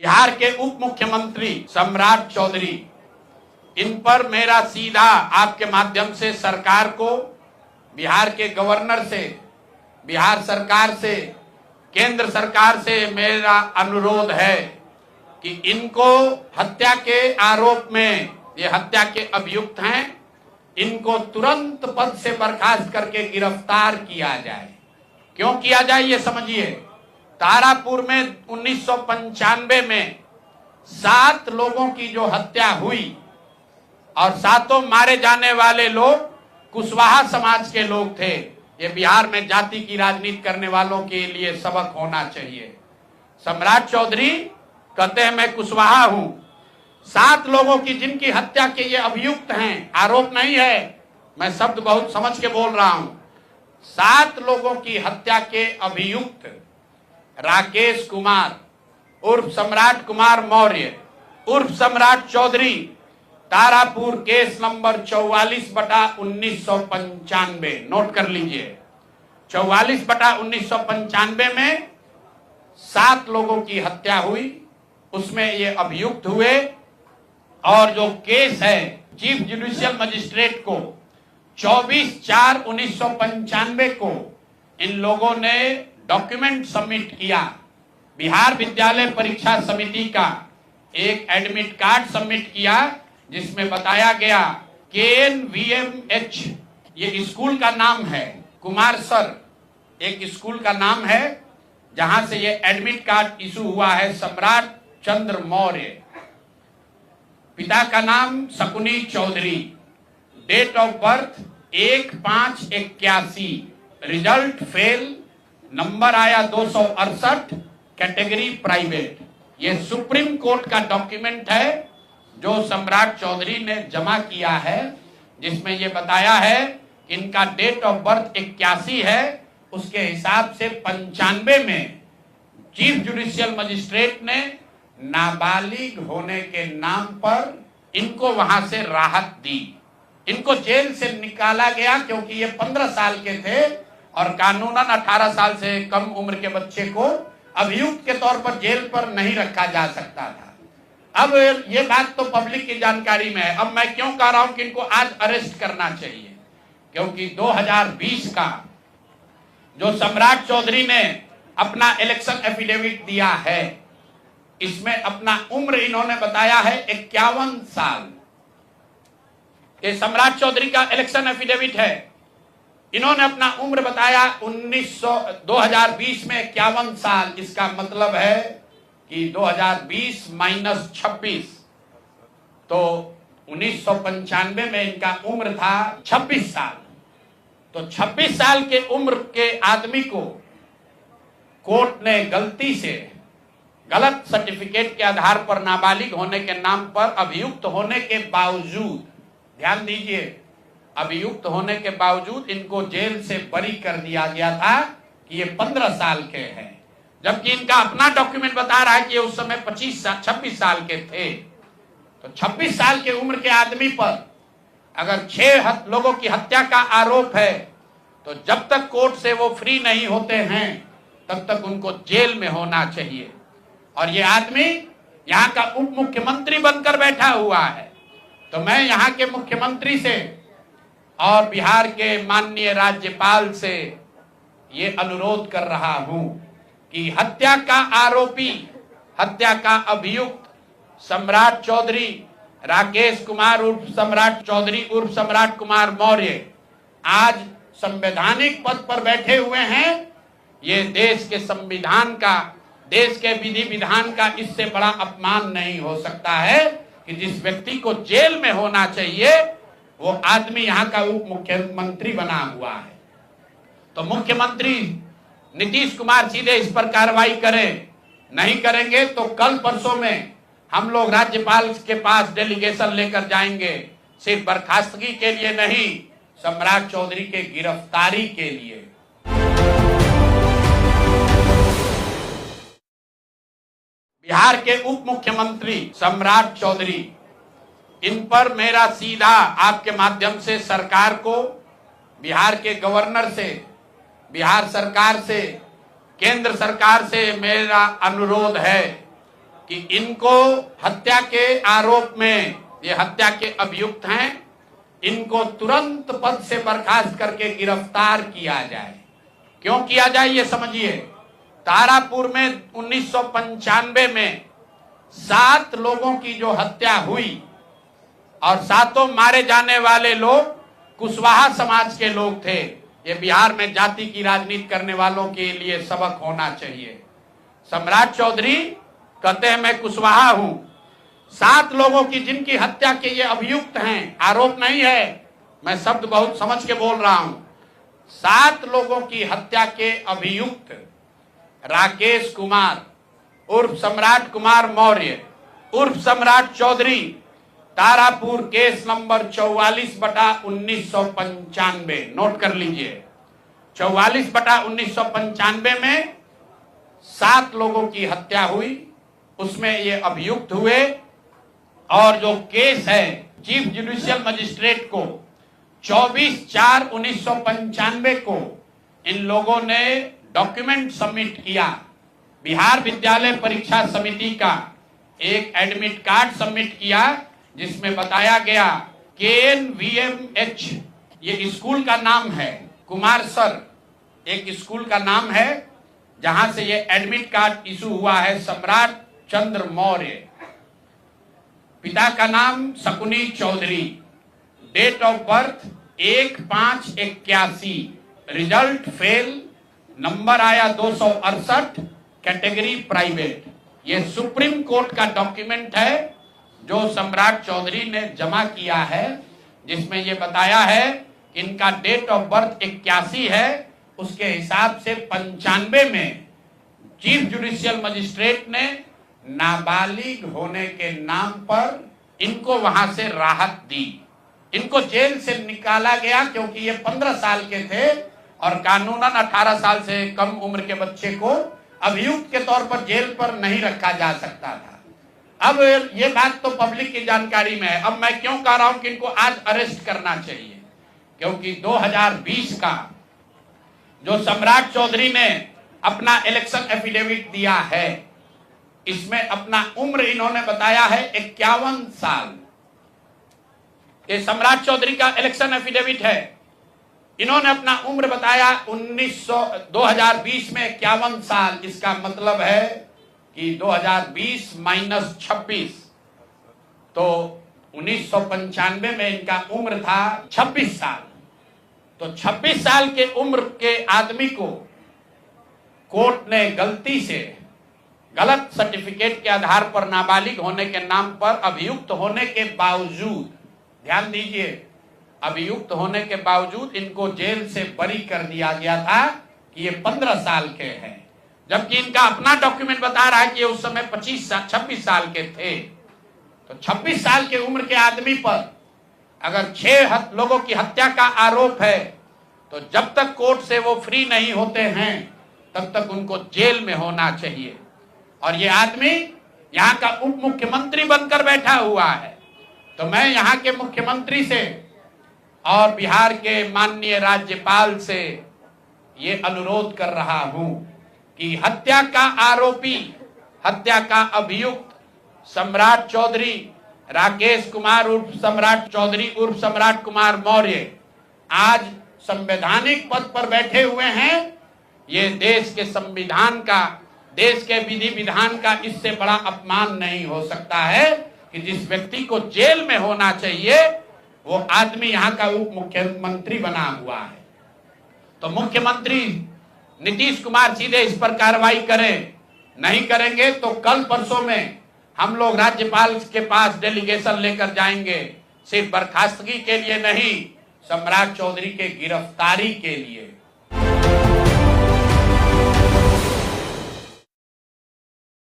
बिहार के उप मुख्यमंत्री सम्राट चौधरी, इन पर मेरा सीधा आपके माध्यम से सरकार को, बिहार के गवर्नर से, बिहार सरकार से, केंद्र सरकार से मेरा अनुरोध है कि इनको हत्या के आरोप में, ये हत्या के अभियुक्त हैं, इनको तुरंत पद से बर्खास्त करके गिरफ्तार किया जाए। क्यों किया जाए ये समझिए। तारापुर में 1995 में 7 लोगों की जो हत्या हुई और 7 मारे जाने वाले लोग कुशवाहा समाज के लोग थे। ये बिहार में जाति की राजनीति करने वालों के लिए सबक होना चाहिए। सम्राट चौधरी कहते हैं मैं कुशवाहा हूं। 7 लोगों की जिनकी हत्या के ये अभियुक्त हैं, आरोप नहीं है, मैं शब्द बहुत समझ के बोल रहा हूं। 7 लोगों की हत्या के अभियुक्त राकेश कुमार उर्फ सम्राट कुमार मौर्य उर्फ Samrat Chaudhary, Tarapur case number 44/1995, note कर लीजिए। 44/1995 में 7 लोगों की हत्या हुई, उसमें ये अभियुक्त हुए और जो केस है चीफ जुडिशियल मजिस्ट्रेट को 24/4/1995 को इन लोगों ने डॉक्यूमेंट सबमिट किया। बिहार विद्यालय परीक्षा समिति का एक एडमिट कार्ड सबमिट किया जिसमें बताया गया KNVMH, ये स्कूल का नाम है, कुमार सर एक स्कूल का नाम है जहां से ये एडमिट कार्ड इशू हुआ है। सम्राट चंद्र मौर्य, पिता का नाम Shakuni Chaudhary, date of birth 1/5/81, result fail, number आया 268, कैटेगरी प्राइवेट। ये सुप्रीम कोर्ट का डॉक्यूमेंट है जो सम्राट चौधरी ने जमा किया है, जिसमें ये बताया है इनका डेट ऑफ बर्थ 81 है, उसके हिसाब से 95 में चीफ जुडिशियल मजिस्ट्रेट ने नाबालिग होने के नाम पर इनको वहां से राहत दी। इनको जेल से निकाला गया क्योंकि ये 15 साल के थे और कानूनन 18 साल से कम उम्र के बच्चे को अभियुक्त के तौर पर जेल पर नहीं रखा जा सकता था। अब ये बात तो पब्लिक की जानकारी में है। अब मैं क्यों कह रहा हूं कि इनको आज अरेस्ट करना चाहिए, क्योंकि 2020 का जो सम्राट चौधरी ने अपना इलेक्शन एफिडेविट दिया है, इसमें अपना उम्र इन्होंने बताया है 51 साल। ये सम्राट चौधरी का इलेक्शन एफिडेविट है। इन्होंने अपना उम्र बताया 2020 में 51 साल। इसका मतलब है कि 2020 माइनस 26, तो 1995 में इनका उम्र था 26 साल। तो 26 साल के उम्र के आदमी को कोर्ट ने गलती से गलत सर्टिफिकेट के आधार पर नाबालिग होने के नाम पर अभियुक्त होने के बावजूद, ध्यान दीजिए, अभियुक्त होने के बावजूद इनको जेल से बरी कर दिया गया था कि ये 15 साल के हैं, जबकि इनका अपना डॉक्यूमेंट बता रहा है कि ये उस समय 26 साल के थे। तो 26 साल के उम्र के आदमी पर अगर 6 लोगों की हत्या का आरोप है तो जब तक कोर्ट से वो फ्री नहीं होते हैं तब तक उनको जेल में होना चाहिए। और ये आदमी यहाँ का उप मुख्यमंत्री बनकर बैठा हुआ है। तो मैं यहाँ के मुख्यमंत्री से और बिहार के माननीय राज्यपाल से ये अनुरोध कर रहा हूं कि हत्या का आरोपी, हत्या का अभियुक्त सम्राट चौधरी, राकेश कुमार उर्फ सम्राट चौधरी उर्फ सम्राट कुमार मौर्य आज संवैधानिक पद पर बैठे हुए हैं। ये देश के संविधान का, देश के विधि विधान का इससे बड़ा अपमान नहीं हो सकता है कि जिस व्यक्ति को जेल में होना चाहिए वो आदमी यहाँ का उप मुख्यमंत्री बना हुआ है। तो मुख्यमंत्री नीतीश कुमार सीधे इस पर कार्रवाई करें। नहीं करेंगे तो कल परसों में हम लोग राज्यपाल के पास डेलीगेशन लेकर जाएंगे, सिर्फ बर्खास्तगी के लिए नहीं, सम्राट चौधरी के गिरफ्तारी के लिए। बिहार के उप मुख्यमंत्री सम्राट चौधरी, इन पर मेरा सीधा आपके माध्यम से सरकार को, बिहार के गवर्नर से, बिहार सरकार से, केंद्र सरकार से मेरा अनुरोध है कि इनको हत्या के आरोप में, ये हत्या के अभियुक्त हैं, इनको तुरंत पद से बर्खास्त करके गिरफ्तार किया जाए। क्यों किया जाए ये समझिए। तारापुर में 1995 में 7 लोगों की जो हत्या हुई और 7 मारे जाने वाले लोग कुशवाहा समाज के लोग थे। ये बिहार में जाति की राजनीति करने वालों के लिए सबक होना चाहिए। सम्राट चौधरी कहते हैं मैं कुशवाहा हूं। 7 लोगों की जिनकी हत्या के ये अभियुक्त हैं, आरोप नहीं है, मैं शब्द बहुत समझ के बोल रहा हूं। 7 लोगों की हत्या के अभियुक्त राकेश कुमार उर्फ सम्राट कुमार मौर्य उर्फ Samrat Chaudhary, Tarapur case number 44/1995, note कर लीजिए। 44/1995 में 7 लोगों की हत्या हुई, उसमें ये अभियुक्त हुए। और जो केस है चीफ जुडिशियल मजिस्ट्रेट को 24/4/1995 को इन लोगों ने डॉक्यूमेंट सबमिट किया। बिहार विद्यालय परीक्षा समिति का एक एडमिट कार्ड सबमिट किया जिसमें बताया गया KNVMH, ये स्कूल का नाम है, कुमार सर एक स्कूल का नाम है जहां से ये एडमिट कार्ड इशू हुआ है। सम्राट चंद्र मौर्य, पिता का नाम Shakuni Chaudhary, date of birth 1/5/81, result fail, number आया 268, कैटेगरी प्राइवेट। ये सुप्रीम कोर्ट का डॉक्यूमेंट है जो सम्राट चौधरी ने जमा किया है, जिसमें ये बताया है कि इनका डेट ऑफ बर्थ 81 है, उसके हिसाब से 95 में चीफ जुडिशियल मजिस्ट्रेट ने नाबालिग होने के नाम पर इनको वहां से राहत दी। इनको जेल से निकाला गया क्योंकि ये 15 साल के थे और कानूनन 18 साल से कम उम्र के बच्चे को अभियुक्त के तौर पर जेल पर नहीं रखा जा सकता था। अब ये बात तो पब्लिक की जानकारी में है। अब मैं क्यों कह रहा हूं कि इनको आज अरेस्ट करना चाहिए, क्योंकि 2020 का जो सम्राट चौधरी ने अपना इलेक्शन एफिडेविट दिया है, इसमें अपना उम्र इन्होंने बताया है 51 साल। ये सम्राट चौधरी का इलेक्शन एफिडेविट है। इन्होंने अपना उम्र बताया 2020 में 51 साल। इसका मतलब है कि 2020 - 26, तो 1995 में इनका उम्र था 26 साल। तो 26 साल के उम्र के आदमी को कोर्ट ने गलती से गलत सर्टिफिकेट के आधार पर नाबालिग होने के नाम पर अभियुक्त होने के बावजूद, ध्यान दीजिए, अभियुक्त होने के बावजूद इनको जेल से बरी कर दिया गया था कि ये 15 साल के हैं, जबकि इनका अपना डॉक्यूमेंट बता रहा है कि ये उस समय 26 साल के थे। तो 26 साल के उम्र के आदमी पर अगर 6 लोगों की हत्या का आरोप है, तो जब तक कोर्ट से वो फ्री नहीं होते हैं तब तक उनको जेल में होना चाहिए। और ये आदमी यहाँ का उप मुख्यमंत्री बनकर बैठा हुआ है। तो मैं यहाँ के मुख्यमंत्री से और बिहार के माननीय राज्यपाल से ये अनुरोध कर रहा हूं कि हत्या का आरोपी, हत्या का अभियुक्त सम्राट चौधरी, राकेश कुमार उर्फ सम्राट चौधरी उर्फ सम्राट कुमार मौर्य आज संवैधानिक पद पर बैठे हुए हैं। ये देश के संविधान का, देश के विधि विधान का इससे बड़ा अपमान नहीं हो सकता है कि जिस व्यक्ति को जेल में होना चाहिए वो आदमी यहाँ का उप मुख्यमंत्री बना हुआ है। तो मुख्यमंत्री नीतीश कुमार सीधे इस पर कार्रवाई करें। नहीं करेंगे तो कल परसों में हम लोग राज्यपाल के पास डेलीगेशन लेकर जाएंगे, सिर्फ बर्खास्तगी के लिए नहीं, सम्राट चौधरी के गिरफ्तारी के लिए।